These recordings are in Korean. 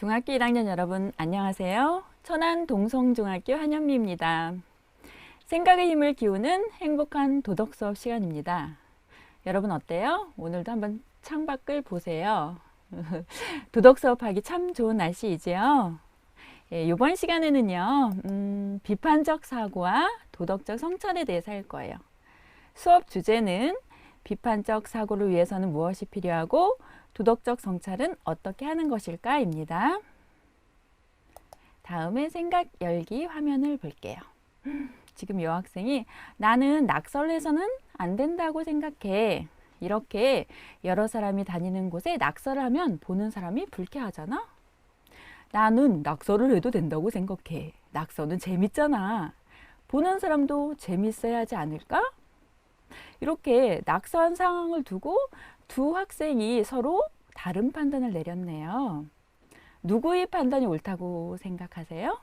중학교 1학년 여러분 안녕하세요. 천안 동성중학교 한현미입니다. 생각의 힘을 키우는 행복한 도덕 수업 시간입니다. 여러분 어때요? 오늘도 한번 창밖을 보세요. 도덕 수업하기 참 좋은 날씨이지요. 이번 시간에는요, 비판적 사고와 도덕적 성찰에 대해서 할 거예요. 수업 주제는 비판적 사고를 위해서는 무엇이 필요하고 도덕적 성찰은 어떻게 하는 것일까? 입니다. 다음에 생각 열기 화면을 볼게요. 지금 이 학생이 나는 낙설해서는 안 된다고 생각해. 이렇게 여러 사람이 다니는 곳에 낙설을 하면 보는 사람이 불쾌하잖아. 나는 낙설을 해도 된다고 생각해. 낙설은 재밌잖아. 보는 사람도 재밌어야 하지 않을까? 이렇게 낙서한 상황을 두고 두 학생이 서로 다른 판단을 내렸네요. 누구의 판단이 옳다고 생각하세요?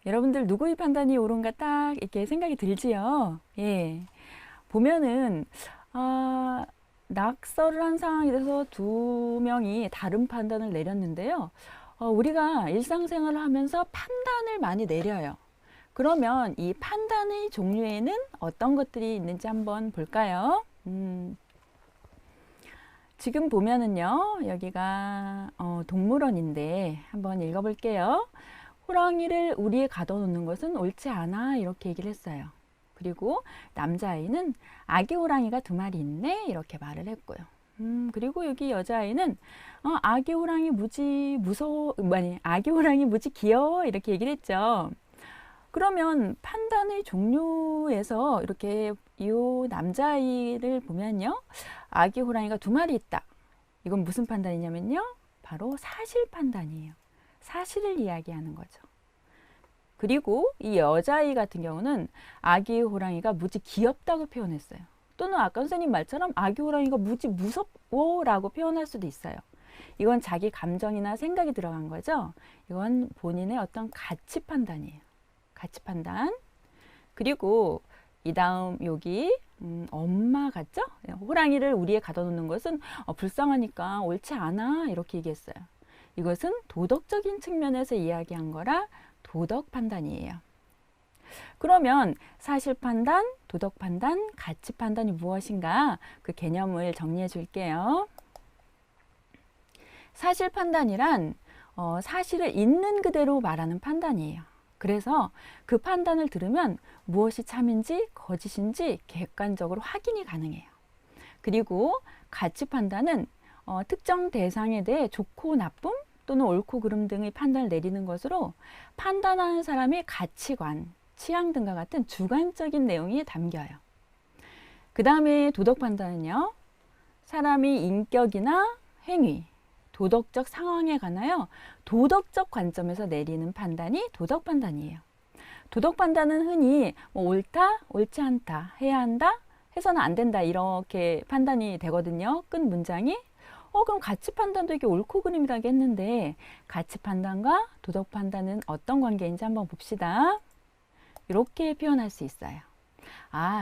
여러분들 누구의 판단이 옳은가 딱 이렇게 생각이 들지요. 예. 보면은 낙서를 한 상황에 대해서 두 명이 다른 판단을 내렸는데요. 우리가 일상생활을 하면서 판단을 많이 내려요. 그러면 이 판단의 종류에는 어떤 것들이 있는지 한번 볼까요? 지금 보면은요, 여기가 동물원인데 한번 읽어볼게요. 호랑이를 우리에 가둬놓는 것은 옳지 않아 이렇게 얘기를 했어요. 그리고 남자아이는 아기 호랑이가 두 마리 있네 이렇게 말을 했고요. 그리고 여기 여자아이는 아기 호랑이 무지 무서워, 아기 호랑이 무지 귀여워 이렇게 얘기를 했죠. 그러면 판단의 종류에서 이렇게 이 남자아이를 보면요. 아기 호랑이가 두 마리 있다. 이건 무슨 판단이냐면요. 바로 사실 판단이에요. 사실을 이야기하는 거죠. 그리고 이 여자아이 같은 경우는 아기 호랑이가 무지 귀엽다고 표현했어요. 또는 아까 선생님 말처럼 아기 호랑이가 무지 무섭워 라고 표현할 수도 있어요. 이건 자기 감정이나 생각이 들어간 거죠. 이건 본인의 어떤 가치 판단이에요. 가치 판단. 그리고 이 다음 여기 엄마 같죠? 호랑이를 우리에 가둬놓는 것은 불쌍하니까 옳지 않아 이렇게 얘기했어요. 이것은 도덕적인 측면에서 이야기한 거라 도덕 판단이에요. 그러면 사실 판단, 도덕 판단, 가치 판단이 무엇인가 그 개념을 정리해 줄게요. 사실 판단이란 사실을 있는 그대로 말하는 판단이에요. 그래서 그 판단을 들으면 무엇이 참인지 거짓인지 객관적으로 확인이 가능해요. 그리고 가치 판단은 특정 대상에 대해 좋고 나쁨 또는 옳고 그름 등의 판단을 내리는 것으로 판단하는 사람의 가치관, 취향 등과 같은 주관적인 내용이 담겨요. 그 다음에 도덕 판단은요. 사람의 인격이나 행위, 도덕적 상황에 관하여 도덕적 관점에서 내리는 판단이 도덕 판단이에요. 도덕 판단은 흔히 옳다, 옳지 않다, 해야 한다, 해서는 안 된다 이렇게 판단이 되거든요. 끝 문장이. 그럼 가치 판단도 이게 옳고 그름이라고 했는데 가치 판단과 도덕 판단은 어떤 관계인지 한번 봅시다. 이렇게 표현할 수 있어요.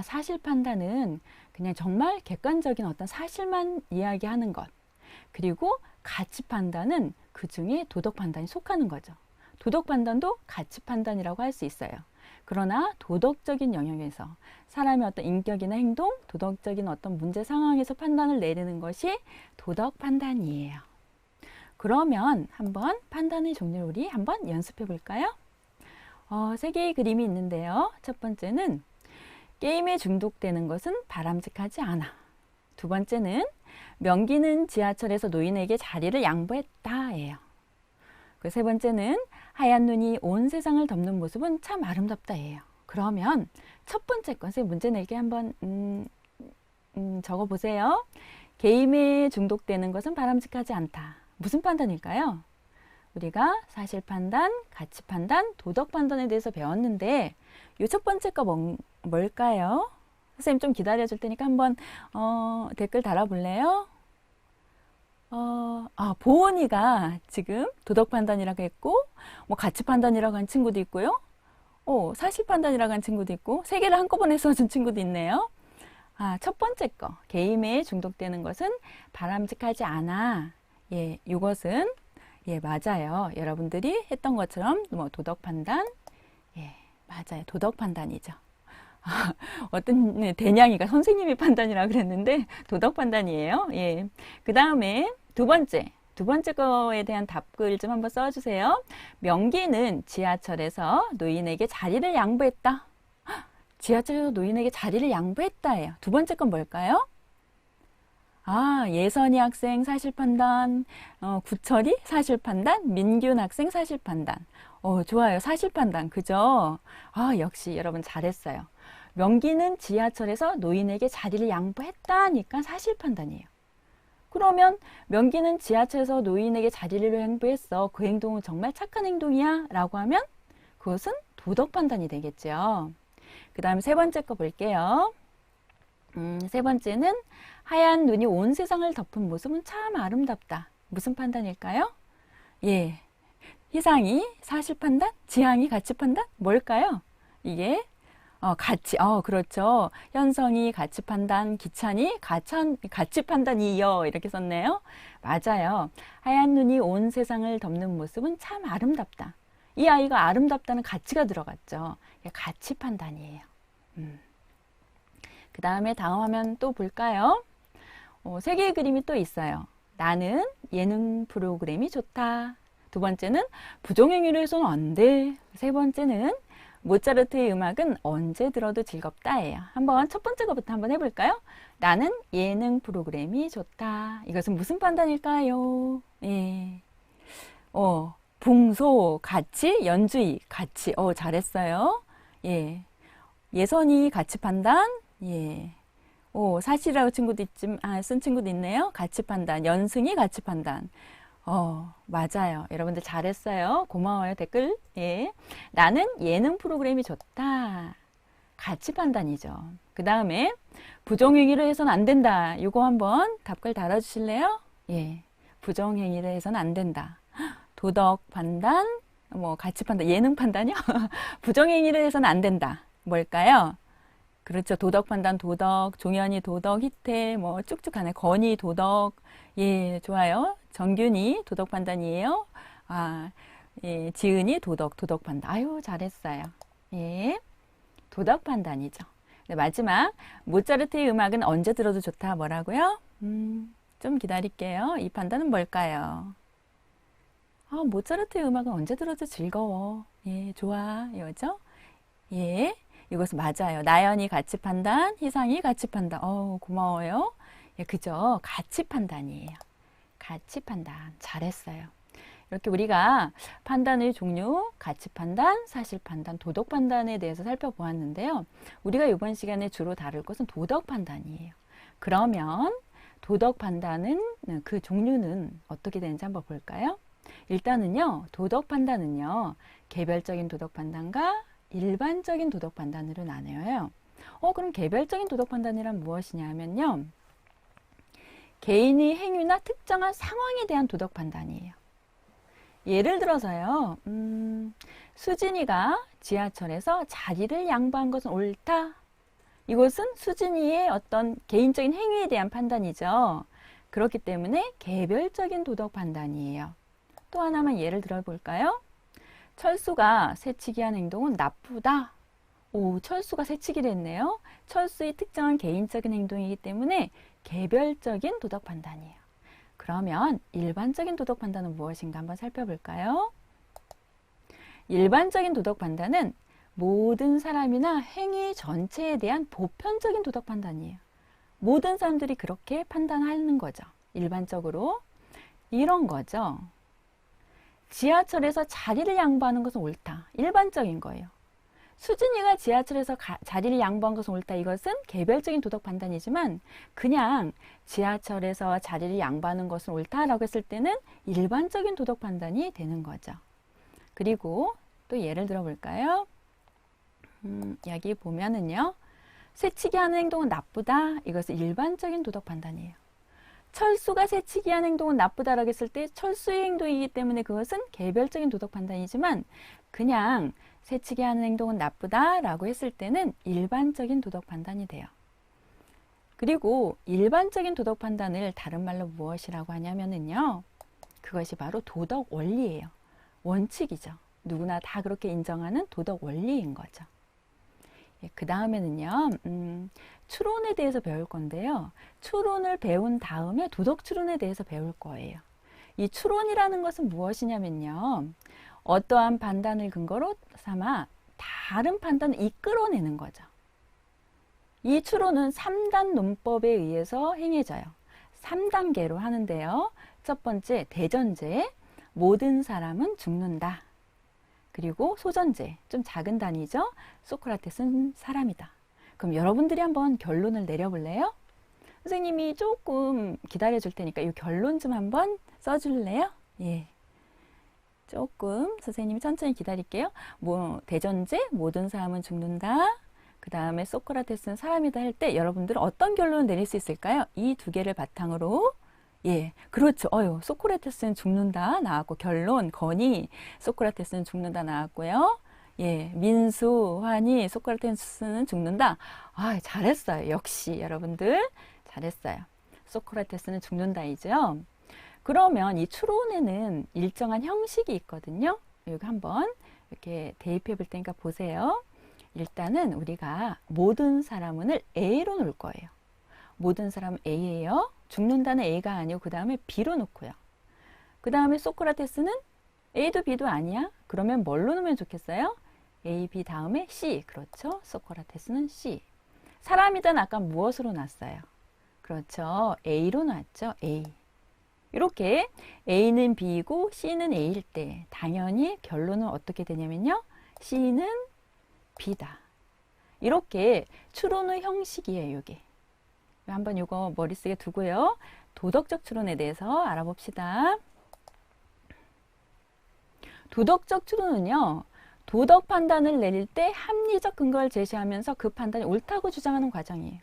사실 판단은 그냥 정말 객관적인 어떤 사실만 이야기하는 것. 그리고 가치 판단은 그 중에 도덕 판단이 속하는 거죠. 도덕 판단도 가치 판단이라고 할 수 있어요. 그러나 도덕적인 영역에서 사람의 어떤 인격이나 행동, 도덕적인 어떤 문제 상황에서 판단을 내리는 것이 도덕 판단이에요. 그러면 한번 판단의 종류를 우리 한번 연습해 볼까요? 세 개의 그림이 있는데요. 첫 번째는 게임에 중독되는 것은 바람직하지 않아. 두 번째는 명기는 지하철에서 노인에게 자리를 양보했다예요. 그 세 번째는 하얀 눈이 온 세상을 덮는 모습은 참 아름답다예요. 그러면 첫 번째 건 선생님 문제 내기 한번 적어 보세요. 게임에 중독되는 것은 바람직하지 않다. 무슨 판단일까요? 우리가 사실 판단, 가치 판단, 도덕 판단에 대해서 배웠는데 이 첫 번째 거 뭘까요? 선생님 좀 기다려 줄 테니까 한번 댓글 달아볼래요? 보은이가 지금 도덕 판단이라고 했고 가치 판단이라고 한 친구도 있고요. 사실 판단이라고 한 친구도 있고 세 개를 한꺼번에 써준 친구도 있네요. 첫 번째 거. 게임에 중독되는 것은 바람직하지 않아. 예, 이것은 예, 맞아요. 여러분들이 했던 것처럼 뭐 도덕 판단, 예, 맞아요. 도덕 판단이죠. 어떤 대냥이가 선생님이 판단이라 그랬는데 도덕 판단이에요. 예. 그 다음에 두 번째 거에 대한 답글 좀 한번 써주세요. 명기는 지하철에서 노인에게 자리를 양보했다. 지하철에서 노인에게 자리를 양보했다예요. 두 번째 건 뭘까요? 예선이 학생 사실판단, 구철이 사실판단, 민균 학생 사실판단. 좋아요. 사실판단. 그죠? 역시 여러분 잘했어요. 명기는 지하철에서 노인에게 자리를 양보했다니까 사실판단이에요. 그러면 명기는 지하철에서 노인에게 자리를 양보했어. 그 행동은 정말 착한 행동이야? 라고 하면 그것은 도덕 판단이 되겠죠. 그 다음 세 번째 거 볼게요. 세 번째는 하얀 눈이 온 세상을 덮은 모습은 참 아름답다. 무슨 판단일까요? 예, 희상이 사실 판단, 지향이 가치 판단? 뭘까요? 이게 가치, 그렇죠. 현성이 가치 판단, 기찬이 가치 판단이요. 이렇게 썼네요. 맞아요. 하얀 눈이 온 세상을 덮는 모습은 참 아름답다. 이 아이가 아름답다는 가치가 들어갔죠. 가치 판단이에요. 그 다음에 다음 화면 또 볼까요? 세 개의 그림이 또 있어요. 나는 예능 프로그램이 좋다. 두 번째는 부정행위를 해서는 안 돼. 세 번째는 모차르트의 음악은 언제 들어도 즐겁다예요. 한번 첫 번째 거부터 한번 해볼까요? 나는 예능 프로그램이 좋다. 이것은 무슨 판단일까요? 예. 붕소, 가치, 연주의, 가치. 잘했어요. 예. 예선이 가치 판단. 예. 사실이라고 친구도 쓴 친구도 있네요. 가치 판단. 연승이 가치 판단. 맞아요. 여러분들 잘했어요. 고마워요. 댓글. 예. 나는 예능 프로그램이 좋다. 가치 판단이죠. 그 다음에 부정행위를 해서는 안 된다. 이거 한번 답글 달아주실래요? 예. 부정행위를 해서는 안 된다. 도덕 판단, 가치 판단, 예능 판단이요? 부정행위를 해서는 안 된다. 뭘까요? 그렇죠. 도덕 판단, 도덕, 종현이 도덕, 희태, 쭉쭉 가네. 건이 도덕. 예, 좋아요. 정균이 도덕 판단이에요. 예, 지은이 도덕 판단. 아유, 잘했어요. 예, 도덕 판단이죠. 네, 마지막, 모차르트의 음악은 언제 들어도 좋다. 뭐라고요? 좀 기다릴게요. 이 판단은 뭘까요? 모차르트의 음악은 언제 들어도 즐거워. 예, 좋아. 이거죠? 예. 이것은 맞아요. 나연이 가치 판단, 희상이 가치 판단. 고마워요. 예, 그죠? 가치 판단이에요. 가치 판단. 잘했어요. 이렇게 우리가 판단의 종류, 가치 판단, 사실 판단, 도덕 판단에 대해서 살펴보았는데요. 우리가 이번 시간에 주로 다룰 것은 도덕 판단이에요. 그러면 도덕 판단은 그 종류는 어떻게 되는지 한번 볼까요? 일단은요, 도덕 판단은요, 개별적인 도덕 판단과 일반적인 도덕 판단으로 나뉘어요. 그럼 개별적인 도덕 판단이란 무엇이냐면요. 개인의 행위나 특정한 상황에 대한 도덕 판단이에요. 예를 들어서요. 수진이가 지하철에서 자리를 양보한 것은 옳다. 이것은 수진이의 어떤 개인적인 행위에 대한 판단이죠. 그렇기 때문에 개별적인 도덕 판단이에요. 또 하나만 예를 들어볼까요? 철수가 새치기한 행동은 나쁘다. 철수가 새치기를 했네요. 철수의 특정한 개인적인 행동이기 때문에 개별적인 도덕 판단이에요. 그러면 일반적인 도덕 판단은 무엇인가 한번 살펴볼까요? 일반적인 도덕 판단은 모든 사람이나 행위 전체에 대한 보편적인 도덕 판단이에요. 모든 사람들이 그렇게 판단하는 거죠. 일반적으로. 이런 거죠. 지하철에서 자리를 양보하는 것은 옳다. 일반적인 거예요. 수진이가 지하철에서 자리를 양보한 것은 옳다. 이것은 개별적인 도덕 판단이지만 그냥 지하철에서 자리를 양보하는 것은 옳다라고 했을 때는 일반적인 도덕 판단이 되는 거죠. 그리고 또 예를 들어 볼까요? 여기 보면은요. 새치기 하는 행동은 나쁘다. 이것은 일반적인 도덕 판단이에요. 철수가 새치기 하는 행동은 나쁘다라고 했을 때 철수의 행동이기 때문에 그것은 개별적인 도덕 판단이지만 그냥 새치기 하는 행동은 나쁘다라고 했을 때는 일반적인 도덕 판단이 돼요. 그리고 일반적인 도덕 판단을 다른 말로 무엇이라고 하냐면은요. 그것이 바로 도덕 원리예요. 원칙이죠. 누구나 다 그렇게 인정하는 도덕 원리인 거죠. 예, 그 다음에는요. 추론에 대해서 배울 건데요. 추론을 배운 다음에 도덕 추론에 대해서 배울 거예요. 이 추론이라는 것은 무엇이냐면요. 어떠한 판단을 근거로 삼아 다른 판단을 이끌어내는 거죠. 이 추론은 3단 논법에 의해서 행해져요. 3단계로 하는데요. 첫 번째, 대전제, 모든 사람은 죽는다. 그리고 소전제, 좀 작은 단위죠. 소크라테스는 사람이다. 그럼 여러분들이 한번 결론을 내려볼래요? 선생님이 조금 기다려 줄 테니까 이 결론 좀 한번 써줄래요? 예. 조금 선생님이 천천히 기다릴게요. 대전제, 모든 사람은 죽는다. 그 다음에 소크라테스는 사람이다 할 때 여러분들은 어떤 결론을 내릴 수 있을까요? 이 두 개를 바탕으로 예, 그렇죠. 소크라테스는 죽는다 나왔고 결론, 건의, 소크라테스는 죽는다 나왔고요. 예, 민수, 환희, 소크라테스는 죽는다. 아, 잘했어요. 역시 여러분들 잘했어요. 소크라테스는 죽는다이죠. 그러면 이 추론에는 일정한 형식이 있거든요. 여기 한번 이렇게 대입해 볼 테니까 보세요. 일단은 우리가 모든 사람을 A로 놓을 거예요. 모든 사람 A예요. 죽는다는 A가 아니고 그 다음에 B로 놓고요. 그 다음에 소크라테스는 A도 B도 아니야? 그러면 뭘로 놓으면 좋겠어요? A, B 다음에 C. 그렇죠. 소크라테스는 C. 사람이란 아까 무엇으로 놨어요? 그렇죠. A로 놨죠. A. 이렇게 A는 B이고 C는 A일 때 당연히 결론은 어떻게 되냐면요. C는 B다. 이렇게 추론의 형식이에요. 이게. 한번 이거 머릿속에 두고요. 도덕적 추론에 대해서 알아봅시다. 도덕적 추론은요. 도덕 판단을 내릴 때 합리적 근거를 제시하면서 그 판단이 옳다고 주장하는 과정이에요.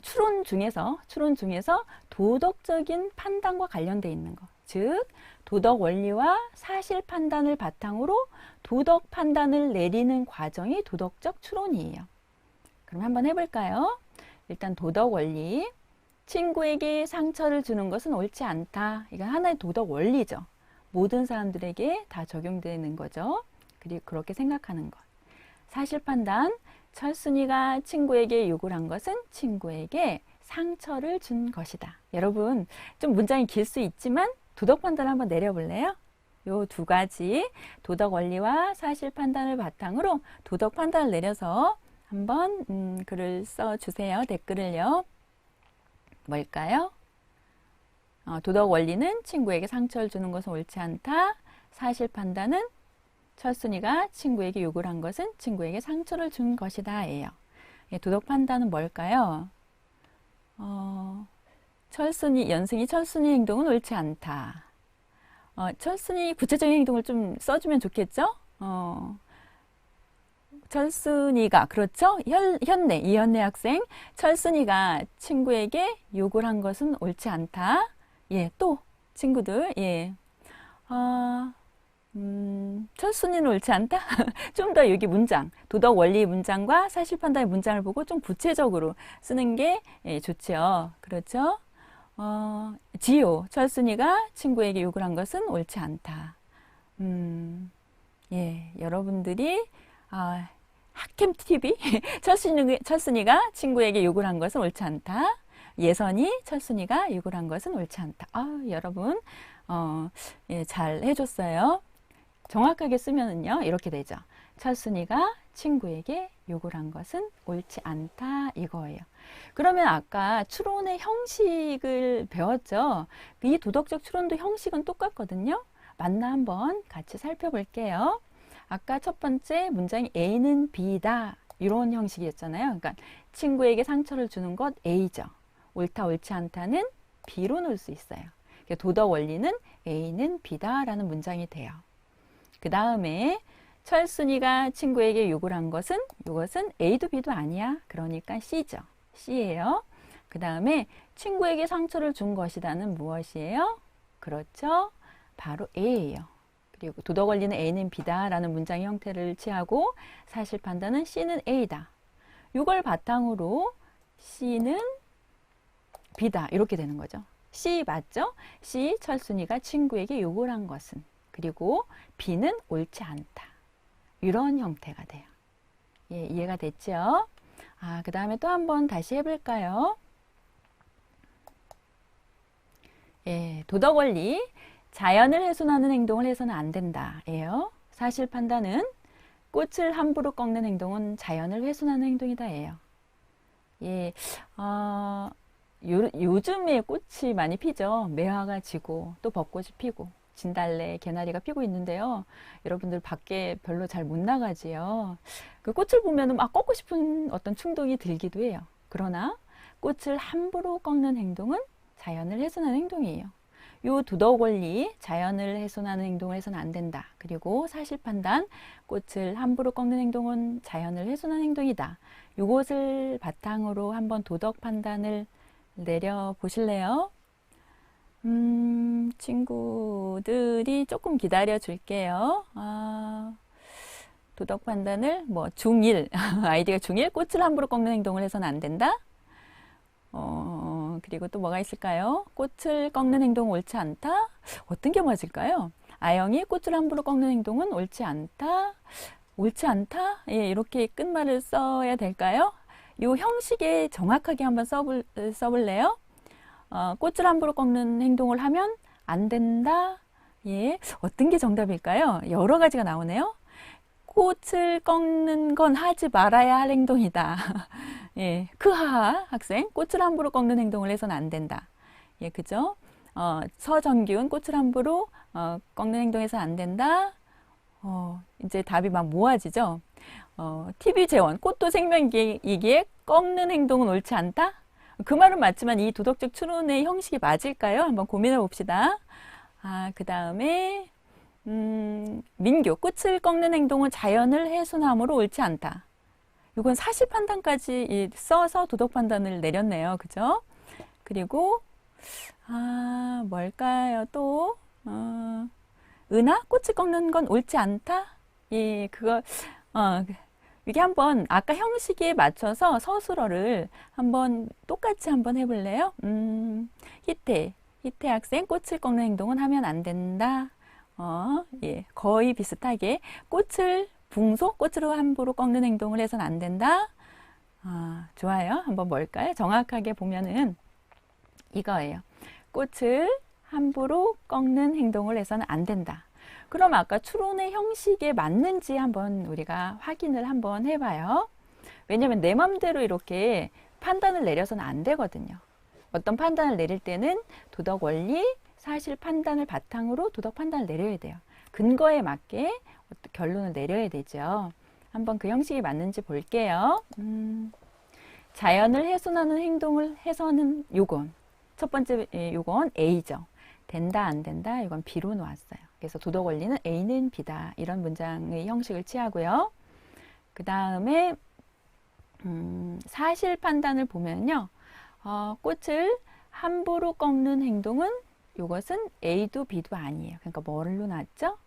추론 중에서 도덕적인 판단과 관련되어 있는 것. 즉 도덕 원리와 사실 판단을 바탕으로 도덕 판단을 내리는 과정이 도덕적 추론이에요. 그럼 한번 해볼까요? 일단 도덕 원리. 친구에게 상처를 주는 것은 옳지 않다. 이건 하나의 도덕 원리죠. 모든 사람들에게 다 적용되는 거죠. 그리고 그렇게 생각하는 것. 사실 판단. 철순이가 친구에게 욕을 한 것은 친구에게 상처를 준 것이다. 여러분, 좀 문장이 길 수 있지만 도덕 판단을 한번 내려볼래요? 요 두 가지 도덕 원리와 사실 판단을 바탕으로 도덕 판단을 내려서 한번 글을 써주세요. 댓글을요. 뭘까요? 도덕 원리는 친구에게 상처를 주는 것은 옳지 않다. 사실 판단은 철순이가 친구에게 욕을 한 것은 친구에게 상처를 준 것이다. 예요. 예, 도덕 판단은 뭘까요? 연승이 철순이 행동은 옳지 않다. 철순이 구체적인 행동을 좀 써주면 좋겠죠? 철순이가, 그렇죠? 이현래 학생. 철순이가 친구에게 욕을 한 것은 옳지 않다. 예, 또, 친구들, 예. 철순이는 옳지 않다? 좀 더 여기 문장, 도덕 원리 문장과 사실 판단의 문장을 보고 좀 구체적으로 쓰는 게 예, 좋죠. 그렇죠? 지효, 철순이가 친구에게 욕을 한 것은 옳지 않다. 예, 여러분들이, 학캠 TV, 철순이가 친구에게 욕을 한 것은 옳지 않다. 예선이, 철순이가 욕을 한 것은 옳지 않다. 여러분, 예, 잘 해줬어요. 정확하게 쓰면은요, 이렇게 되죠. 철순이가 친구에게 욕을 한 것은 옳지 않다, 이거예요. 그러면 아까 추론의 형식을 배웠죠? 이 도덕적 추론도 형식은 똑같거든요. 맞나 한번 같이 살펴볼게요. 아까 첫 번째 문장이 A는 B다, 이런 형식이었잖아요. 그러니까 친구에게 상처를 주는 것 A죠. 옳다, 옳지 않다는 B로 놓을 수 있어요. 도덕 원리는 A는 B다 라는 문장이 돼요. 그 다음에 철순이가 친구에게 욕을 한 것은 이것은 A도 B도 아니야. 그러니까 C죠. C예요. 그 다음에 친구에게 상처를 준 것이다는 무엇이에요? 그렇죠. 바로 A예요. 그리고 도덕 원리는 A는 B다 라는 문장의 형태를 취하고 사실 판단은 C는 A다. 이걸 바탕으로 C는 B다. 이렇게 되는 거죠. C 맞죠? C, 철순이가 친구에게 욕을 한 것은. 그리고 B는 옳지 않다. 이런 형태가 돼요. 예, 이해가 됐죠? 그 다음에 또 한번 다시 해볼까요? 예, 도덕 원리. 자연을 훼손하는 행동을 해서는 안 된다. 예요. 사실 판단은 꽃을 함부로 꺾는 행동은 자연을 훼손하는 행동이다. 예요. 예, 요즘에 꽃이 많이 피죠. 매화가 지고 또 벚꽃이 피고 진달래, 개나리가 피고 있는데요. 여러분들 밖에 별로 잘 못 나가지요. 그 꽃을 보면은 막 꺾고 싶은 어떤 충동이 들기도 해요. 그러나 꽃을 함부로 꺾는 행동은 자연을 훼손하는 행동이에요. 요 도덕 원리, 자연을 훼손하는 행동을 해서는 안 된다. 그리고 사실 판단, 꽃을 함부로 꺾는 행동은 자연을 훼손하는 행동이다. 요것을 바탕으로 한번 도덕 판단을 내려 보실래요? 친구들이 조금 기다려 줄게요. 도덕 판단을 중1 아이디가 중1 꽃을 함부로 꺾는 행동을 해서는 안 된다. 그리고 또 뭐가 있을까요? 꽃을 꺾는 행동은 옳지 않다. 어떤 게 맞을까요? 아영이 꽃을 함부로 꺾는 행동은 옳지 않다. 옳지 않다? 예, 이렇게 끝말을 써야 될까요? 요 형식에 정확하게 한번 써볼래요? 꽃을 함부로 꺾는 행동을 하면 안 된다. 예, 어떤 게 정답일까요? 여러 가지가 나오네요. 꽃을 꺾는 건 하지 말아야 할 행동이다. 예, 크하하 학생, 꽃을 함부로 꺾는 행동을 해서는 안 된다. 예, 그죠? 서정균, 꽃을 함부로 꺾는 행동해서 안 된다. 이제 답이 막 모아지죠? TV 재원, 꽃도 생명이기에 꺾는 행동은 옳지 않다? 그 말은 맞지만 이 도덕적 추론의 형식이 맞을까요? 한번 고민해 봅시다. 그 다음에 민규, 꽃을 꺾는 행동은 자연을 훼손함으로 옳지 않다. 이건 사실 판단까지 써서 도덕 판단을 내렸네요. 그죠? 그리고 뭘까요? 또 은하, 꽃을 꺾는 건 옳지 않다. 예, 그거 이게 한번 아까 형식에 맞춰서 서술어를 한번 똑같이 한번 해볼래요? 희태 학생, 꽃을 꺾는 행동은 하면 안 된다. 예, 거의 비슷하게 꽃을 꽃으로 함부로 꺾는 행동을 해서는 안 된다. 좋아요. 한번 뭘까요? 정확하게 보면은 이거예요. 꽃을 함부로 꺾는 행동을 해서는 안 된다. 그럼 아까 추론의 형식에 맞는지 한번 우리가 확인을 한번 해봐요. 왜냐면 내 맘대로 이렇게 판단을 내려서는 안 되거든요. 어떤 판단을 내릴 때는 도덕 원리, 사실 판단을 바탕으로 도덕 판단을 내려야 돼요. 근거에 맞게 결론을 내려야 되죠. 한번 그 형식이 맞는지 볼게요. 자연을 훼손하는 행동을 해서는 요건 첫 번째 요건 A죠. 된다 안 된다 이건 B로 놓았어요. 그래서 도덕 원리는 A는 B다. 이런 문장의 형식을 취하고요. 그 다음에 사실 판단을 보면요. 꽃을 함부로 꺾는 행동은 이것은 A도 B도 아니에요. 그러니까 뭐로 놨죠?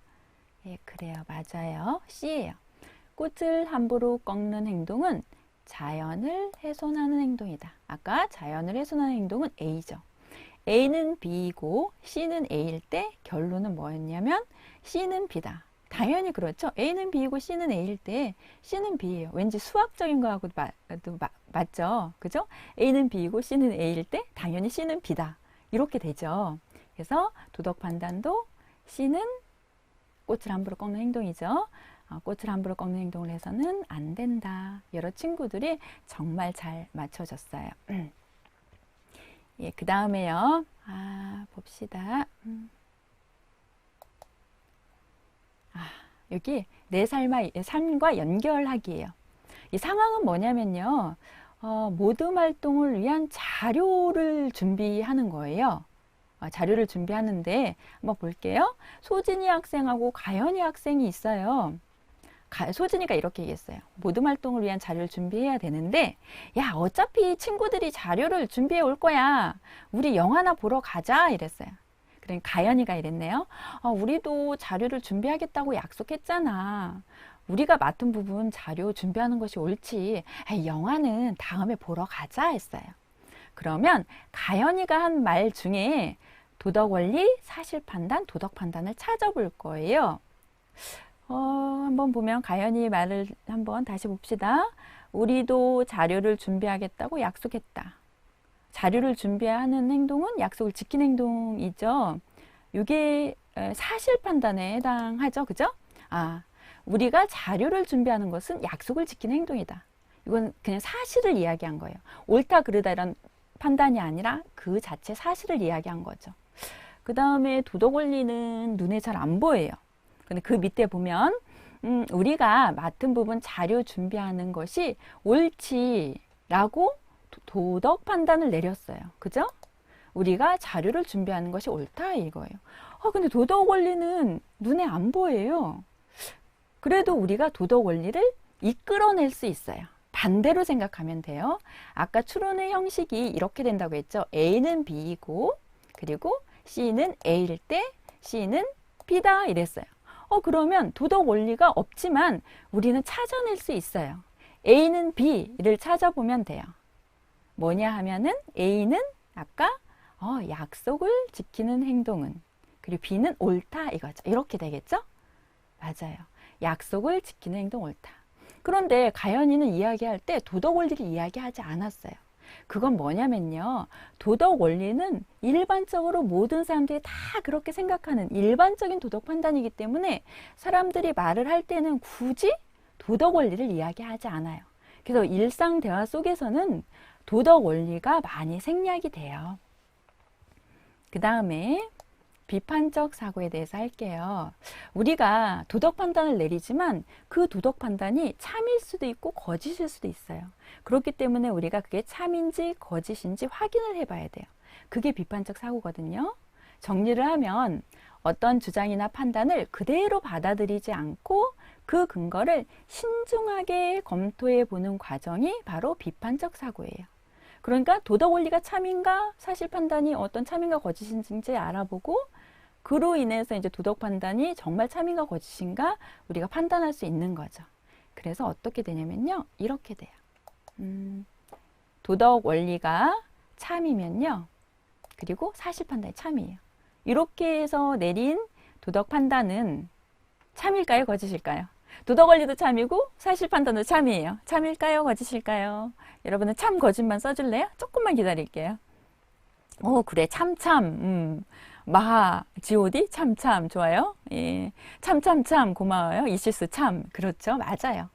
예, 그래요. 맞아요. C예요. 꽃을 함부로 꺾는 행동은 자연을 훼손하는 행동이다. 아까 자연을 훼손하는 행동은 A죠. A는 B이고 C는 A일 때 결론은 뭐였냐면 C는 B다. 당연히 그렇죠. A는 B이고 C는 A일 때 C는 B예요. 왠지 수학적인 거하고 맞죠? 그죠? A는 B이고 C는 A일 때 당연히 C는 B다. 이렇게 되죠. 그래서 도덕 판단도 C는 꽃을 함부로 꺾는 행동이죠. 꽃을 함부로 꺾는 행동을 해서는 안 된다. 여러 친구들이 정말 잘 맞춰줬어요. 예, 그 다음에요. 봅시다. 여기 내 삶과 연결하기예요. 이 상황은 뭐냐면요. 모둠 활동을 위한 자료를 준비하는 거예요. 자료를 준비하는데 한번 볼게요. 소진이 학생하고 가연이 학생이 있어요. 소진이가 이렇게 얘기했어요. 모둠 활동을 위한 자료를 준비해야 되는데 야 어차피 친구들이 자료를 준비해 올 거야. 우리 영화나 보러 가자 이랬어요. 그러니까 가연이가 이랬네요. 우리도 자료를 준비하겠다고 약속했잖아. 우리가 맡은 부분 자료 준비하는 것이 옳지. 영화는 다음에 보러 가자 했어요. 그러면 가연이가 한 말 중에 도덕 원리, 사실 판단, 도덕 판단을 찾아볼 거예요. 한번 보면 가연이 말을 한번 다시 봅시다. 우리도 자료를 준비하겠다고 약속했다. 자료를 준비하는 행동은 약속을 지키는 행동이죠. 이게 사실 판단에 해당하죠. 그죠? 우리가 자료를 준비하는 것은 약속을 지키는 행동이다. 이건 그냥 사실을 이야기한 거예요. 옳다 그르다 이런 판단이 아니라 그 자체 사실을 이야기한 거죠. 그 다음에 도덕 원리는 눈에 잘 안 보여요. 근데 그 밑에 보면 우리가 맡은 부분 자료 준비하는 것이 옳지라고 도덕 판단을 내렸어요. 그죠? 우리가 자료를 준비하는 것이 옳다 이거예요. 근데 도덕 원리는 눈에 안 보여요. 그래도 우리가 도덕 원리를 이끌어낼 수 있어요. 반대로 생각하면 돼요. 아까 추론의 형식이 이렇게 된다고 했죠. A는 B이고 그리고 C는 A일 때 C는 B다 이랬어요. 그러면 도덕 원리가 없지만 우리는 찾아낼 수 있어요. A는 B를 찾아보면 돼요. 뭐냐 하면은 A는 아까 약속을 지키는 행동은 그리고 B는 옳다 이거죠. 이렇게 되겠죠? 맞아요. 약속을 지키는 행동 옳다. 그런데 가연이는 이야기할 때 도덕 원리를 이야기하지 않았어요. 그건 뭐냐면요. 도덕 원리는 일반적으로 모든 사람들이 다 그렇게 생각하는 일반적인 도덕 판단이기 때문에 사람들이 말을 할 때는 굳이 도덕 원리를 이야기하지 않아요. 그래서 일상 대화 속에서는 도덕 원리가 많이 생략이 돼요. 그 다음에 비판적 사고에 대해서 할게요. 우리가 도덕 판단을 내리지만 그 도덕 판단이 참일 수도 있고 거짓일 수도 있어요. 그렇기 때문에 우리가 그게 참인지 거짓인지 확인을 해봐야 돼요. 그게 비판적 사고거든요. 정리를 하면 어떤 주장이나 판단을 그대로 받아들이지 않고 그 근거를 신중하게 검토해 보는 과정이 바로 비판적 사고예요. 그러니까 도덕 원리가 참인가 사실 판단이 어떤 참인가 거짓인지 알아보고 그로 인해서 이제 도덕 판단이 정말 참인가 거짓인가 우리가 판단할 수 있는 거죠. 그래서 어떻게 되냐면요. 이렇게 돼요. 도덕 원리가 참이면요. 그리고 사실 판단이 참이에요. 이렇게 해서 내린 도덕 판단은 참일까요? 거짓일까요? 도덕 원리도 참이고 사실 판단도 참이에요. 참일까요? 거짓일까요? 여러분은 참 거짓만 써줄래요? 조금만 기다릴게요. 그래 참참 마하 god 참참 좋아요. 예. 참참참 고마워요. 이실수 참 그렇죠. 맞아요.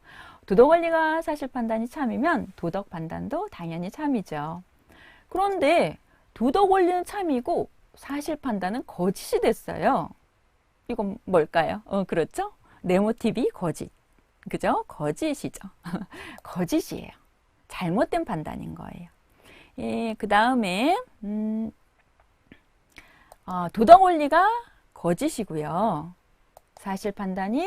도덕 원리가 사실 판단이 참이면 도덕 판단도 당연히 참이죠. 그런데 도덕 원리는 참이고 사실 판단은 거짓이 됐어요. 이건 뭘까요? 그렇죠. 네모티비 거짓. 그죠? 거짓이죠. 거짓이에요. 잘못된 판단인 거예요. 예, 그 다음에 도덕 원리가 거짓이고요. 사실 판단이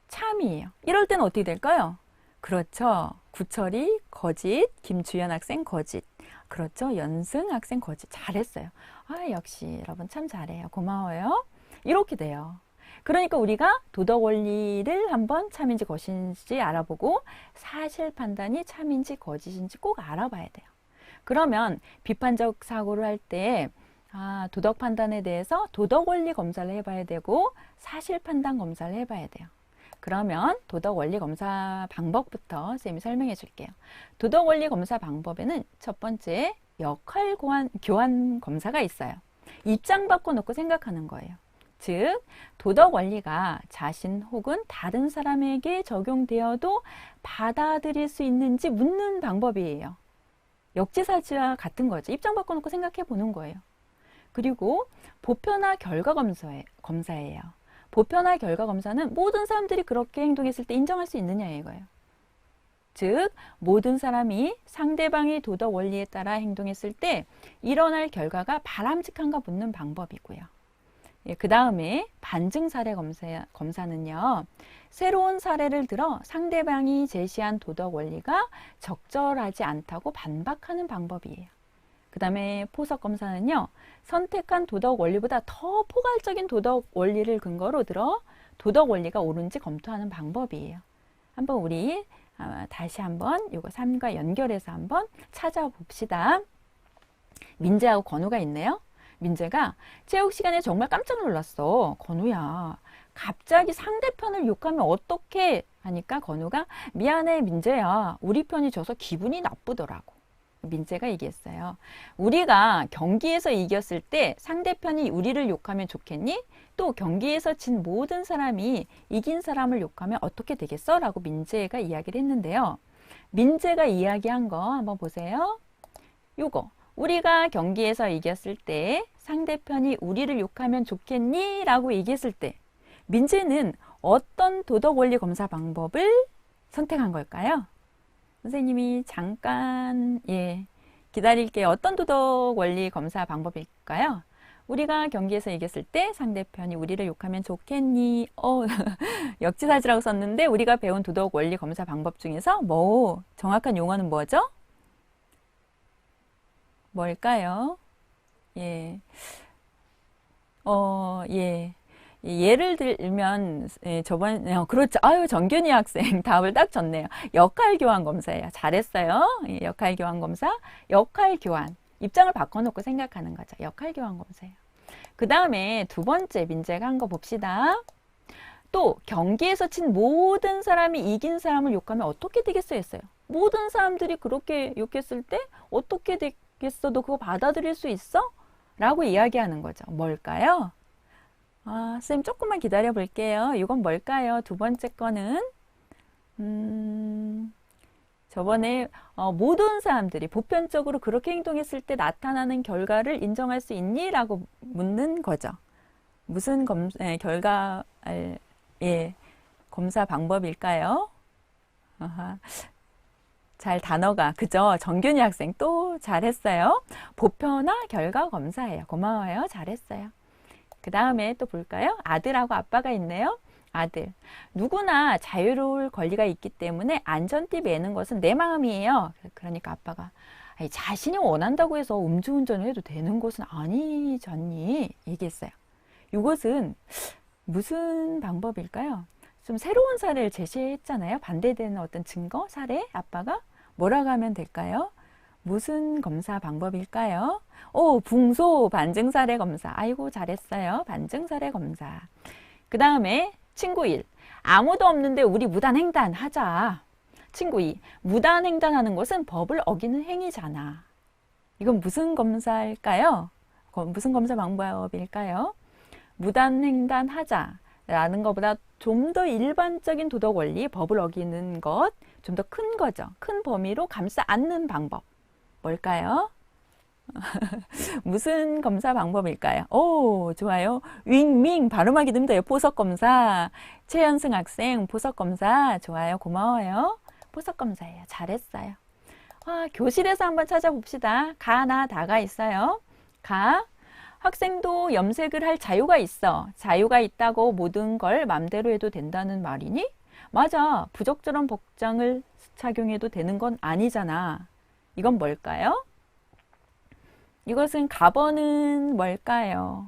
참이에요. 이럴 때는 어떻게 될까요? 그렇죠. 구철이 거짓, 김주연 학생 거짓. 그렇죠. 연승 학생 거짓. 잘했어요. 역시 여러분 참 잘해요. 고마워요. 이렇게 돼요. 그러니까 우리가 도덕 원리를 한번 참인지 거짓인지 알아보고 사실 판단이 참인지 거짓인지 꼭 알아봐야 돼요. 그러면 비판적 사고를 할 때 도덕 판단에 대해서 도덕 원리 검사를 해봐야 되고 사실 판단 검사를 해봐야 돼요. 그러면 도덕 원리 검사 방법부터 쌤이 설명해 줄게요. 도덕 원리 검사 방법에는 첫 번째 역할 교환 검사가 있어요. 입장 바꿔놓고 생각하는 거예요. 즉 도덕 원리가 자신 혹은 다른 사람에게 적용되어도 받아들일 수 있는지 묻는 방법이에요. 역지사지와 같은 거죠. 입장 바꿔놓고 생각해 보는 거예요. 그리고 보편화 결과 검사예요. 보편화 결과 검사는 모든 사람들이 그렇게 행동했을 때 인정할 수 있느냐 이거예요. 즉 모든 사람이 상대방의 도덕 원리에 따라 행동했을 때 일어날 결과가 바람직한가 묻는 방법이고요. 그 다음에 반증 사례 검사는요. 새로운 사례를 들어 상대방이 제시한 도덕 원리가 적절하지 않다고 반박하는 방법이에요. 그 다음에 포석 검사는요. 선택한 도덕 원리보다 더 포괄적인 도덕 원리를 근거로 들어 도덕 원리가 옳은지 검토하는 방법이에요. 한번 우리 다시 한번 요거 3과 연결해서 한번 찾아봅시다. 민재하고 건우가 있네요. 민재가 체육 시간에 정말 깜짝 놀랐어. 건우야, 갑자기 상대편을 욕하면 어떡해? 하니까 건우가 미안해 민재야, 우리 편이 져서 기분이 나쁘더라고. 민재가 얘기했어요. 우리가 경기에서 이겼을 때 상대편이 우리를 욕하면 좋겠니? 또 경기에서 진 모든 사람이 이긴 사람을 욕하면 어떻게 되겠어? 라고 민재가 이야기를 했는데요. 민재가 이야기한 거 한번 보세요. 요거, 우리가 경기에서 이겼을 때 상대편이 우리를 욕하면 좋겠니? 라고 얘기했을 때 민재는 어떤 도덕 원리 검사 방법을 선택한 걸까요? 선생님이 잠깐 기다릴게요. 어떤 도덕 원리 검사 방법일까요? 우리가 경기에서 이겼을 때 상대편이 우리를 욕하면 좋겠니? 역지사지라고 썼는데 우리가 배운 도덕 원리 검사 방법 중에서 정확한 용어는 뭐죠? 뭘까요? 예를 들면 그렇죠. 정균이 학생 답을 딱 줬네요. 역할 교환 검사예요. 잘했어요. 역할 교환 검사. 역할 교환. 입장을 바꿔놓고 생각하는 거죠. 역할 교환 검사예요. 그 다음에 두 번째 민재가 한 거 봅시다. 또 경기에서 친 모든 사람이 이긴 사람을 욕하면 어떻게 되겠어요? 했어요. 모든 사람들이 그렇게 욕했을 때 어떻게 되겠어? 너 그거 받아들일 수 있어? 라고 이야기하는 거죠. 뭘까요? 선생님 조금만 기다려 볼게요. 이건 뭘까요? 두 번째 거는 저번에 모든 사람들이 보편적으로 그렇게 행동했을 때 나타나는 결과를 인정할 수 있니? 라고 묻는 거죠. 무슨 검사 방법일까요? 잘 단어가 그죠? 정균이 학생 또 잘했어요. 보편화 결과 검사예요. 고마워요. 잘했어요. 그 다음에 또 볼까요? 아들하고 아빠가 있네요. 아들, 누구나 자유로울 권리가 있기 때문에 안전띠 매는 것은 내 마음이에요. 그러니까 아빠가 자신이 원한다고 해서 음주운전을 해도 되는 것은 아니잖니 얘기했어요. 이것은 무슨 방법일까요? 좀 새로운 사례를 제시했잖아요. 반대되는 어떤 증거, 사례, 아빠가 뭐라고 하면 될까요? 무슨 검사 방법일까요? 붕소 반증사례 검사. 아이고 잘했어요. 반증사례 검사. 그 다음에 친구 1. 아무도 없는데 우리 무단횡단 하자. 친구 2. 무단횡단하는 것은 법을 어기는 행위잖아. 이건 무슨 검사일까요? 무슨 검사 방법일까요? 무단횡단 하자 라는 것보다 좀 더 일반적인 도덕 원리, 법을 어기는 것, 좀 더 큰 거죠. 큰 범위로 감싸 안는 방법. 뭘까요? 무슨 검사 방법일까요? 좋아요. 윙밍 발음하기 힘들어요. 보석검사. 최연승 학생 보석검사. 좋아요. 고마워요. 보석검사예요. 잘했어요. 교실에서 한번 찾아봅시다. 가나 다가 있어요. 가. 학생도 염색을 할 자유가 있어. 자유가 있다고 모든 걸 맘대로 해도 된다는 말이니? 맞아. 부적절한 복장을 착용해도 되는 건 아니잖아. 이건 뭘까요? 이것은 가번은 뭘까요?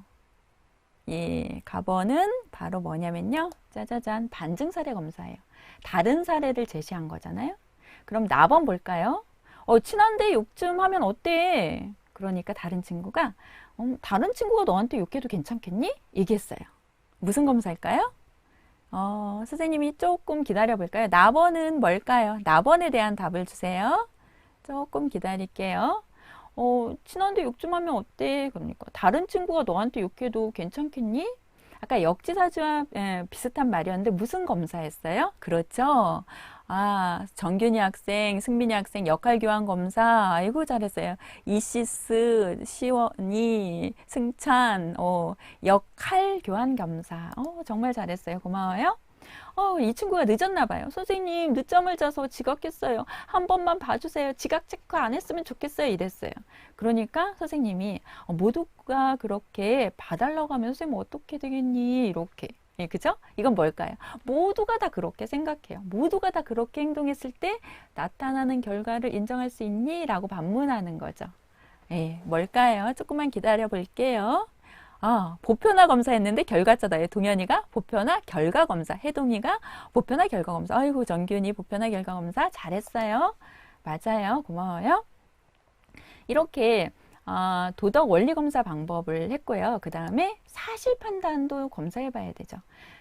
가번은 바로 뭐냐면요. 짜자잔, 반증사례 검사예요. 다른 사례를 제시한 거잖아요. 그럼 나번 볼까요? 친한데 욕 좀 하면 어때? 그러니까 다른 친구가 다른 친구가 너한테 욕해도 괜찮겠니? 얘기했어요. 무슨 검사일까요? 선생님이 조금 기다려 볼까요? 나번은 뭘까요? 나번에 대한 답을 주세요. 조금 기다릴게요. 친한데 욕 좀 하면 어때? 그러니까 다른 친구가 너한테 욕해도 괜찮겠니? 아까 역지사지와 비슷한 말이었는데 무슨 검사였어요? 그렇죠. 정균이 학생, 승민이 학생 역할교환 검사. 아이고 잘했어요. 이시스, 시원이, 승찬, 역할교환 검사. 정말 잘했어요. 고마워요. 이 친구가 늦었나 봐요. 선생님 늦잠을 자서 지각했어요. 한 번만 봐주세요. 지각 체크 안 했으면 좋겠어요. 이랬어요. 그러니까 선생님이 모두가 그렇게 봐달라고 하면 선생님 어떻게 되겠니? 이렇게. 그죠? 이건 뭘까요? 모두가 다 그렇게 생각해요. 모두가 다 그렇게 행동했을 때 나타나는 결과를 인정할 수 있니? 라고 반문하는 거죠. 뭘까요? 조금만 기다려 볼게요. 보편화 검사했는데 결과자다. 동현이가 보편화 결과 검사, 혜동이가 보편화 결과 검사. 아이고, 정균이 보편화 결과 검사 잘했어요. 맞아요. 고마워요. 이렇게 도덕 원리 검사 방법을 했고요. 그 다음에 사실 판단도 검사해 봐야 되죠.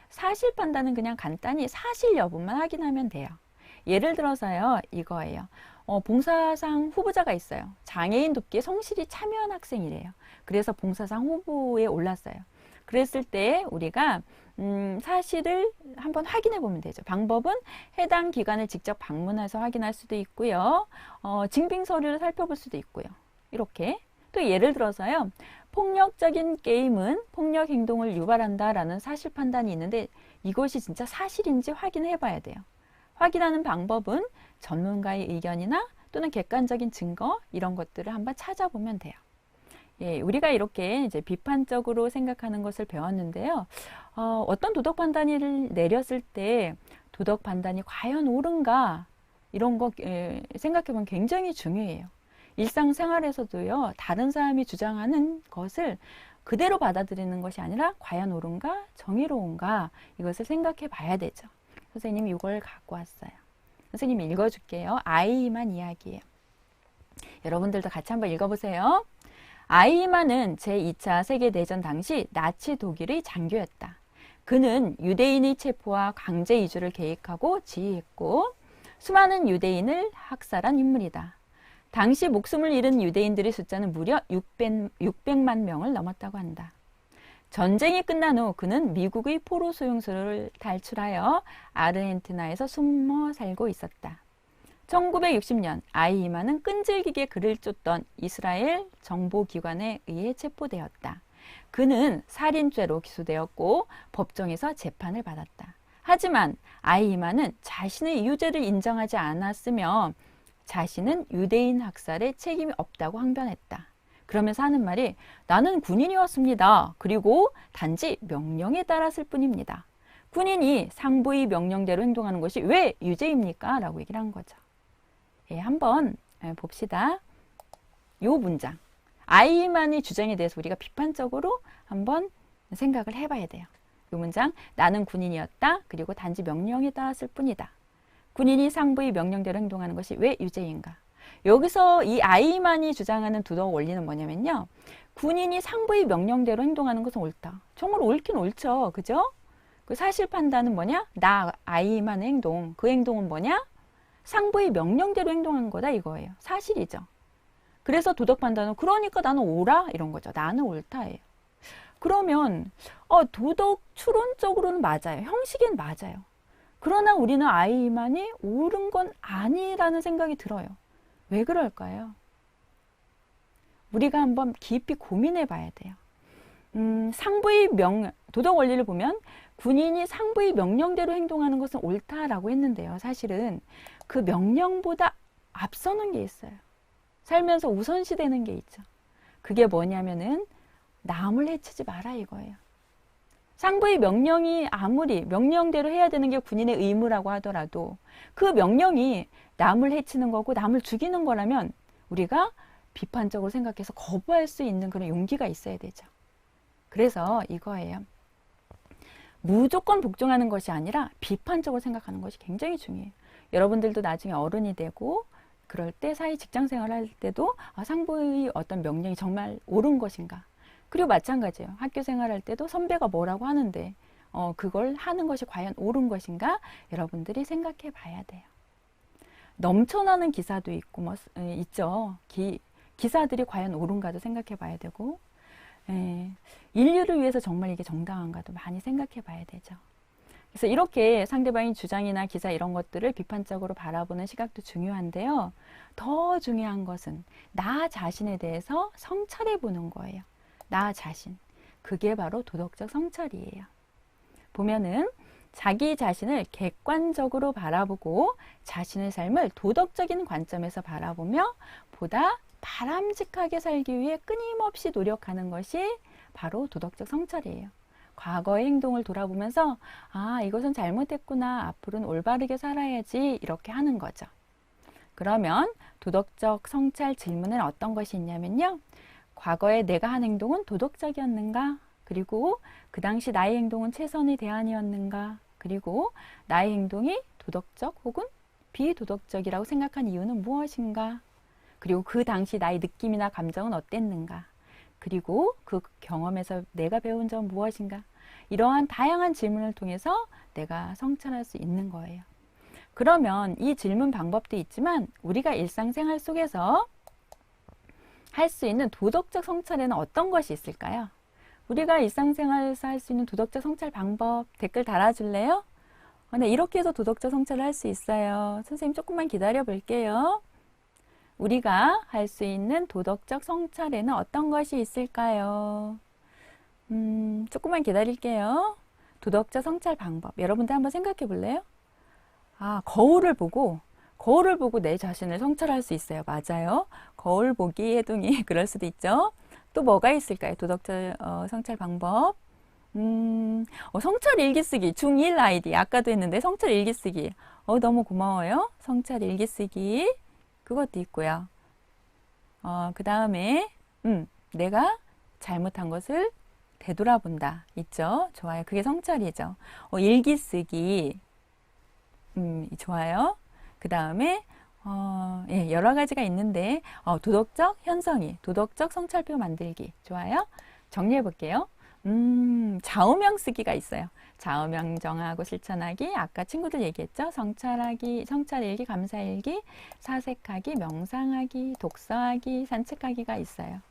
사실 판단은 그냥 간단히 사실 여부만 확인하면 돼요. 예를 들어서요, 이거예요. 봉사상 후보자가 있어요. 장애인 돕기에 성실히 참여한 학생이래요. 그래서 봉사상 후보에 올랐어요. 그랬을 때 우리가 사실을 한번 확인해 보면 되죠. 방법은 해당 기관을 직접 방문해서 확인할 수도 있고요. 증빙 서류를 살펴볼 수도 있고요. 이렇게. 또 예를 들어서요. 폭력적인 게임은 폭력 행동을 유발한다라는 사실 판단이 있는데 이것이 진짜 사실인지 확인해 봐야 돼요. 확인하는 방법은 전문가의 의견이나 또는 객관적인 증거 이런 것들을 한번 찾아보면 돼요. 예, 우리가 이렇게 이제 비판적으로 생각하는 것을 배웠는데요. 어떤 도덕 판단을 내렸을 때 도덕 판단이 과연 옳은가 이런 거 생각해 보면 굉장히 중요해요. 일상생활에서도요. 다른 사람이 주장하는 것을 그대로 받아들이는 것이 아니라 과연 옳은가 정의로운가 이것을 생각해 봐야 되죠. 선생님이 이걸 갖고 왔어요. 선생님이 읽어줄게요. 아이만 이야기예요. 여러분들도 같이 한번 읽어보세요. 아이만은 제2차 세계대전 당시 나치 독일의 장교였다. 그는 유대인의 체포와 강제 이주를 계획하고 지휘했고 수많은 유대인을 학살한 인물이다. 당시 목숨을 잃은 유대인들의 숫자는 무려 600만 명을 넘었다고 한다. 전쟁이 끝난 후 그는 미국의 포로 수용소를 탈출하여 아르헨티나에서 숨어 살고 있었다. 1960년 아이히만은 끈질기게 그를 쫓던 이스라엘 정보기관에 의해 체포되었다. 그는 살인죄로 기소되었고 법정에서 재판을 받았다. 하지만 아이히만은 자신의 유죄를 인정하지 않았으며 자신은 유대인 학살에 책임이 없다고 항변했다. 그러면서 하는 말이 나는 군인이었습니다. 그리고 단지 명령에 따랐을 뿐입니다. 군인이 상부의 명령대로 행동하는 것이 왜 유죄입니까? 라고 얘기를 한 거죠. 예, 한번 봅시다. 요 문장. 아이만의 주장에 대해서 우리가 비판적으로 한번 생각을 해봐야 돼요. 요 문장. 나는 군인이었다. 그리고 단지 명령에 따랐을 뿐이다. 군인이 상부의 명령대로 행동하는 것이 왜 유죄인가? 여기서 이 아이만이 주장하는 도덕 원리는 뭐냐면요. 군인이 상부의 명령대로 행동하는 것은 옳다. 정말 옳긴 옳죠. 그죠? 그 사실 판단은 뭐냐? 나 아이만의 행동. 그 행동은 뭐냐? 상부의 명령대로 행동한 거다 이거예요. 사실이죠. 그래서 도덕 판단은 그러니까 나는 옳아? 이런 거죠. 나는 옳다예요. 그러면 도덕 추론적으로는 맞아요. 형식엔 맞아요. 그러나 우리는 아이만이 옳은 건 아니라는 생각이 들어요. 왜 그럴까요? 우리가 한번 깊이 고민해 봐야 돼요. 상부의 도덕 원리를 보면 군인이 상부의 명령대로 행동하는 것은 옳다라고 했는데요. 사실은 그 명령보다 앞서는 게 있어요. 살면서 우선시되는 게 있죠. 그게 뭐냐면은 남을 해치지 마라 이거예요. 상부의 명령이 아무리 명령대로 해야 되는 게 군인의 의무라고 하더라도 그 명령이 남을 해치는 거고 남을 죽이는 거라면 우리가 비판적으로 생각해서 거부할 수 있는 그런 용기가 있어야 되죠. 그래서 이거예요. 무조건 복종하는 것이 아니라 비판적으로 생각하는 것이 굉장히 중요해요. 여러분들도 나중에 어른이 되고 그럴 때 사회 직장 생활을 할 때도 상부의 어떤 명령이 정말 옳은 것인가. 그리고 마찬가지예요. 학교 생활할 때도 선배가 뭐라고 하는데 그걸 하는 것이 과연 옳은 것인가 여러분들이 생각해 봐야 돼요. 넘쳐나는 기사도 있고 있죠. 기사들이 과연 옳은가도 생각해 봐야 되고 인류를 위해서 정말 이게 정당한가도 많이 생각해 봐야 되죠. 그래서 이렇게 상대방의 주장이나 기사 이런 것들을 비판적으로 바라보는 시각도 중요한데요. 더 중요한 것은 나 자신에 대해서 성찰해 보는 거예요. 나 자신. 그게 바로 도덕적 성찰이에요. 보면은 자기 자신을 객관적으로 바라보고 자신의 삶을 도덕적인 관점에서 바라보며 보다 바람직하게 살기 위해 끊임없이 노력하는 것이 바로 도덕적 성찰이에요. 과거의 행동을 돌아보면서 이것은 잘못했구나. 앞으로는 올바르게 살아야지. 이렇게 하는 거죠. 그러면 도덕적 성찰 질문은 어떤 것이 있냐면요. 과거에 내가 한 행동은 도덕적이었는가? 그리고 그 당시 나의 행동은 최선의 대안이었는가? 그리고 나의 행동이 도덕적 혹은 비도덕적이라고 생각한 이유는 무엇인가? 그리고 그 당시 나의 느낌이나 감정은 어땠는가? 그리고 그 경험에서 내가 배운 점 무엇인가? 이러한 다양한 질문을 통해서 내가 성찰할 수 있는 거예요. 그러면 이 질문 방법도 있지만 우리가 일상생활 속에서 할 수 있는 도덕적 성찰에는 어떤 것이 있을까요? 우리가 일상생활에서 할 수 있는 도덕적 성찰 방법 댓글 달아줄래요? 네, 이렇게 해서 도덕적 성찰을 할 수 있어요. 선생님 조금만 기다려 볼게요. 우리가 할 수 있는 도덕적 성찰에는 어떤 것이 있을까요? 조금만 기다릴게요. 도덕적 성찰 방법. 여러분들 한번 생각해 볼래요? 거울을 보고 내 자신을 성찰할 수 있어요. 맞아요. 거울 보기 해동이 그럴 수도 있죠. 또 뭐가 있을까요? 도덕적 성찰 방법. 성찰 일기 쓰기. 중1 아이디. 아까도 했는데 성찰 일기 쓰기. 너무 고마워요. 성찰 일기 쓰기. 그것도 있고요. 그 다음에 내가 잘못한 것을 되돌아본다. 있죠? 좋아요. 그게 성찰이죠. 일기 쓰기. 좋아요. 그 다음에 예, 여러 가지가 있는데 도덕적 현성이, 도덕적 성찰표 만들기. 좋아요. 정리해 볼게요. 좌우명 쓰기가 있어요. 좌우명 정하고 실천하기. 아까 친구들 얘기했죠. 성찰하기, 성찰일기, 감사일기, 사색하기, 명상하기, 독서하기, 산책하기가 있어요.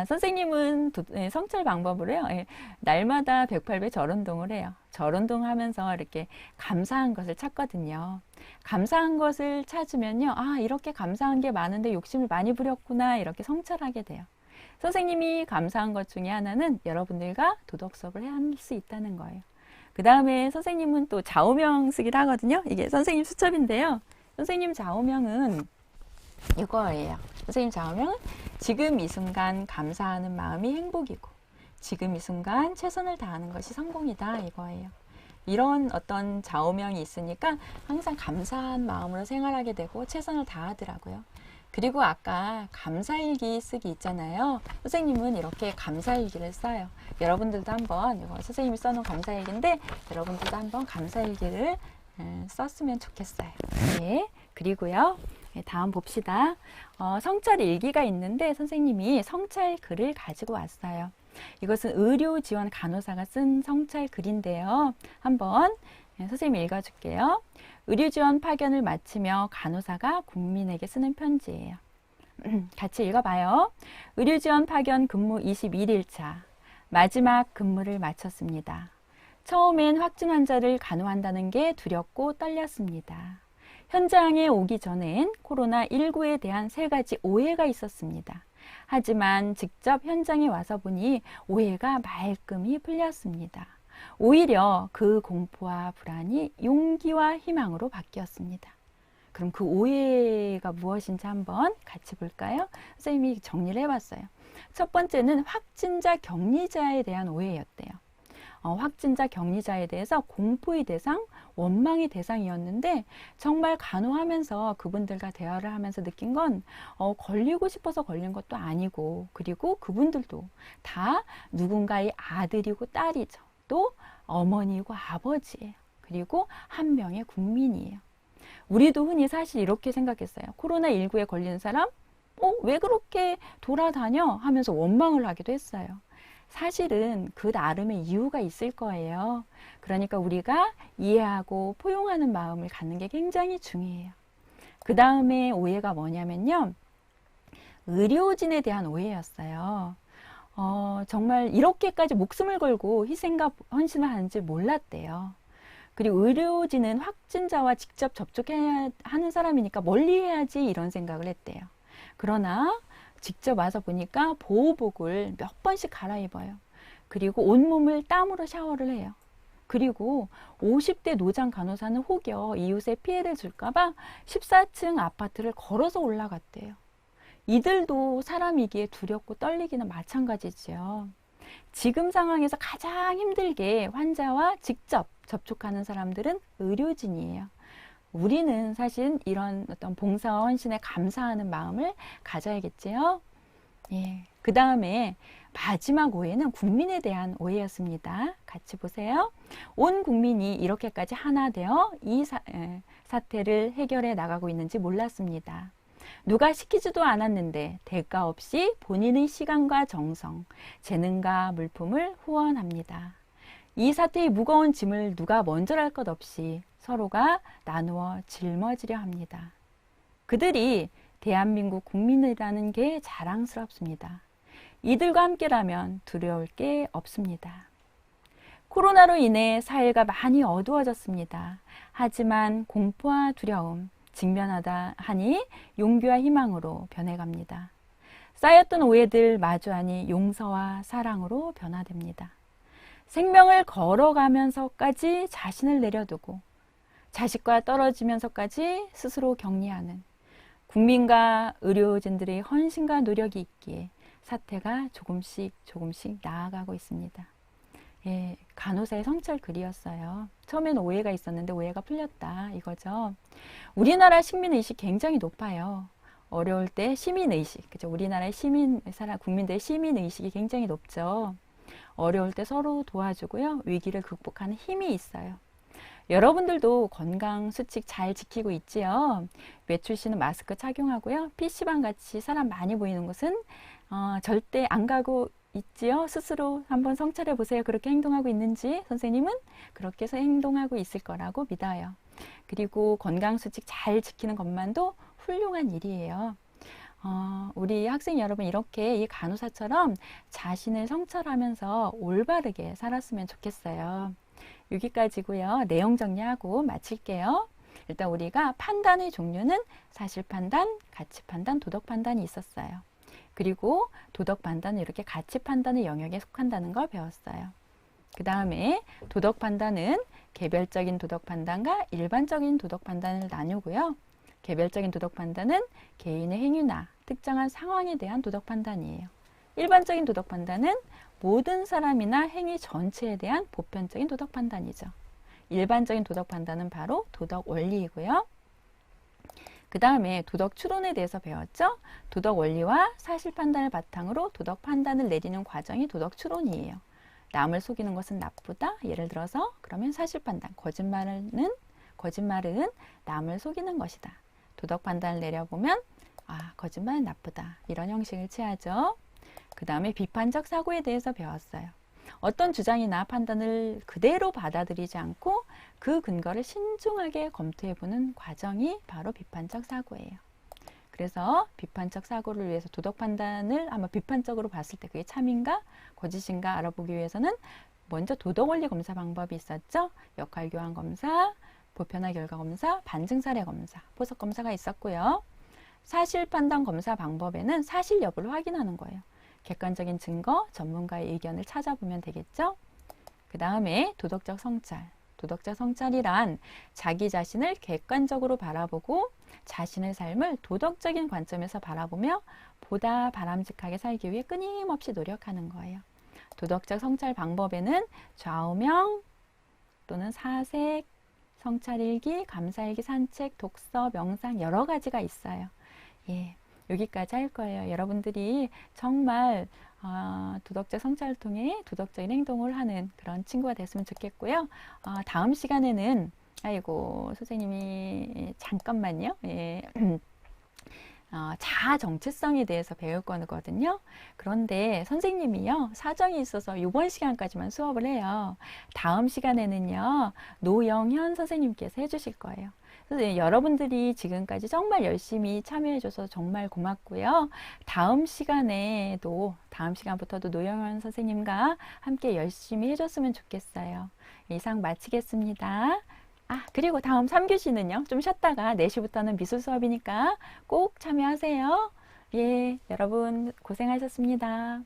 선생님은 성찰 방법으로요. 예, 날마다 108배 절운동을 해요. 절운동 하면서 이렇게 감사한 것을 찾거든요. 감사한 것을 찾으면요. 이렇게 감사한 게 많은데 욕심을 많이 부렸구나. 이렇게 성찰하게 돼요. 선생님이 감사한 것 중에 하나는 여러분들과 도덕 수업을 할 수 있다는 거예요. 그 다음에 선생님은 또 좌우명 쓰기를 하거든요. 이게 선생님 수첩인데요. 선생님 좌우명은 이거예요. 선생님 좌우명은 지금 이 순간 감사하는 마음이 행복이고 지금 이 순간 최선을 다하는 것이 성공이다 이거예요. 이런 어떤 좌우명이 있으니까 항상 감사한 마음으로 생활하게 되고 최선을 다하더라고요. 그리고 아까 감사일기 쓰기 있잖아요. 선생님은 이렇게 감사일기를 써요. 여러분들도 한번 이거 선생님이 써놓은 감사일기인데 여러분들도 한번 감사일기를 썼으면 좋겠어요. 네. 그리고요. 다음 봅시다. 성찰 일기가 있는데 선생님이 성찰 글을 가지고 왔어요. 이것은 의료 지원 간호사가 쓴 성찰 글인데요. 한번 선생님이 읽어줄게요. 의료 지원 파견을 마치며 간호사가 국민에게 쓰는 편지예요. 같이 읽어봐요. 의료 지원 파견 근무 21일차 마지막 근무를 마쳤습니다. 처음엔 확진 환자를 간호한다는 게 두렵고 떨렸습니다. 현장에 오기 전엔 코로나19에 대한 3가지 오해가 있었습니다. 하지만 직접 현장에 와서 보니 오해가 말끔히 풀렸습니다. 오히려 그 공포와 불안이 용기와 희망으로 바뀌었습니다. 그럼 그 오해가 무엇인지 한번 같이 볼까요? 선생님이 정리를 해봤어요. 첫 번째는 확진자 격리자에 대한 오해였대요. 확진자 격리자에 대해서 공포의 대상, 원망의 대상이었는데 정말 간호하면서 그분들과 대화를 하면서 느낀 건 걸리고 싶어서 걸린 것도 아니고 그리고 그분들도 다 누군가의 아들이고 딸이죠. 또 어머니고 아버지예요. 그리고 한 명의 국민이에요. 우리도 흔히 사실 이렇게 생각했어요. 코로나19에 걸린 사람? 왜 그렇게 돌아다녀? 하면서 원망을 하기도 했어요. 사실은 그 나름의 이유가 있을 거예요. 그러니까 우리가 이해하고 포용하는 마음을 갖는 게 굉장히 중요해요. 그 다음에 오해가 뭐냐면요. 의료진에 대한 오해였어요. 정말 이렇게까지 목숨을 걸고 희생과 헌신을 하는지 몰랐대요. 그리고 의료진은 확진자와 직접 접촉해야 하는 사람이니까 멀리 해야지 이런 생각을 했대요. 그러나 직접 와서 보니까 보호복을 몇 번씩 갈아입어요. 그리고 온몸을 땀으로 샤워를 해요. 그리고 50대 노장 간호사는 혹여 이웃에 피해를 줄까봐 14층 아파트를 걸어서 올라갔대요. 이들도 사람이기에 두렵고 떨리기는 마찬가지죠. 지금 상황에서 가장 힘들게 환자와 직접 접촉하는 사람들은 의료진이에요. 우리는 사실 이런 어떤 봉사와 헌신에 감사하는 마음을 가져야겠지요. 예. 그 다음에 마지막 오해는 국민에 대한 오해였습니다. 같이 보세요. 온 국민이 이렇게까지 하나 되어 이 사태를 해결해 나가고 있는지 몰랐습니다. 누가 시키지도 않았는데 대가 없이 본인의 시간과 정성, 재능과 물품을 후원합니다. 이 사태의 무거운 짐을 누가 먼저랄 것 없이 서로가 나누어 짊어지려 합니다. 그들이 대한민국 국민이라는 게 자랑스럽습니다. 이들과 함께라면 두려울 게 없습니다. 코로나로 인해 사회가 많이 어두워졌습니다. 하지만 공포와 두려움, 직면하다 하니 용기와 희망으로 변해갑니다. 쌓였던 오해들 마주하니 용서와 사랑으로 변화됩니다. 생명을 걸어가면서까지 자신을 내려두고 자식과 떨어지면서까지 스스로 격리하는 국민과 의료진들의 헌신과 노력이 있기에 사태가 조금씩 나아가고 있습니다. 예, 간호사의 성찰 글이었어요. 처음에는 오해가 있었는데 오해가 풀렸다 이거죠. 우리나라 식민의식 굉장히 높아요. 어려울 때 시민의식, 그죠? 우리나라의 국민들의 시민의식이 굉장히 높죠. 어려울 때 서로 도와주고요. 위기를 극복하는 힘이 있어요. 여러분들도 건강 수칙 잘 지키고 있지요. 외출 시는 마스크 착용하고요. PC방 같이 사람 많이 보이는 곳은 절대 안 가고 있지요. 스스로 한번 성찰해 보세요. 그렇게 행동하고 있는지. 선생님은 그렇게 해서 행동하고 있을 거라고 믿어요. 그리고 건강 수칙 잘 지키는 것만도 훌륭한 일이에요. 우리 학생 여러분 이렇게 이 간호사처럼 자신을 성찰하면서 올바르게 살았으면 좋겠어요. 여기까지고요. 내용 정리하고 마칠게요. 일단 우리가 판단의 종류는 사실 판단, 가치 판단, 도덕 판단이 있었어요. 그리고 도덕 판단은 이렇게 가치 판단의 영역에 속한다는 걸 배웠어요. 그 다음에 도덕 판단은 개별적인 도덕 판단과 일반적인 도덕 판단을 나누고요. 개별적인 도덕 판단은 개인의 행위나 특정한 상황에 대한 도덕 판단이에요. 일반적인 도덕 판단은 모든 사람이나 행위 전체에 대한 보편적인 도덕 판단이죠. 일반적인 도덕 판단은 바로 도덕 원리이고요. 그 다음에 도덕 추론에 대해서 배웠죠. 도덕 원리와 사실 판단을 바탕으로 도덕 판단을 내리는 과정이 도덕 추론이에요. 남을 속이는 것은 나쁘다. 예를 들어서 그러면 사실 판단, 거짓말은 남을 속이는 것이다. 도덕 판단을 내려보면 거짓말은 나쁘다. 이런 형식을 취하죠. 그 다음에 비판적 사고에 대해서 배웠어요. 어떤 주장이나 판단을 그대로 받아들이지 않고 그 근거를 신중하게 검토해보는 과정이 바로 비판적 사고예요. 그래서 비판적 사고를 위해서 도덕 판단을 한번 비판적으로 봤을 때 그게 참인가 거짓인가 알아보기 위해서는 먼저 도덕 원리 검사 방법이 있었죠. 역할 교환 검사, 보편화 결과 검사, 반증 사례 검사, 포석 검사가 있었고요. 사실 판단 검사 방법에는 사실 여부를 확인하는 거예요. 객관적인 증거, 전문가의 의견을 찾아보면 되겠죠. 그 다음에 도덕적 성찰. 도덕적 성찰이란 자기 자신을 객관적으로 바라보고 자신의 삶을 도덕적인 관점에서 바라보며 보다 바람직하게 살기 위해 끊임없이 노력하는 거예요. 도덕적 성찰 방법에는 좌우명 또는 사색, 성찰일기, 감사일기, 산책, 독서, 명상 여러 가지가 있어요. 예, 여기까지 할 거예요. 여러분들이 정말 도덕적 성찰을 통해 도덕적인 행동을 하는 그런 친구가 됐으면 좋겠고요. 다음 시간에는 아이고 선생님이 잠깐만요. 예. 자아 정체성에 대해서 배울 거거든요. 그런데 선생님이요 사정이 있어서 이번 시간까지만 수업을 해요. 다음 시간에는요 노영현 선생님께서 해주실 거예요. 그래서 여러분들이 지금까지 정말 열심히 참여해줘서 정말 고맙고요. 다음 시간부터도 노영현 선생님과 함께 열심히 해줬으면 좋겠어요. 이상 마치겠습니다. 그리고 다음 3교시는요. 좀 쉬었다가 4시부터는 미술 수업이니까 꼭 참여하세요. 예, 여러분 고생하셨습니다.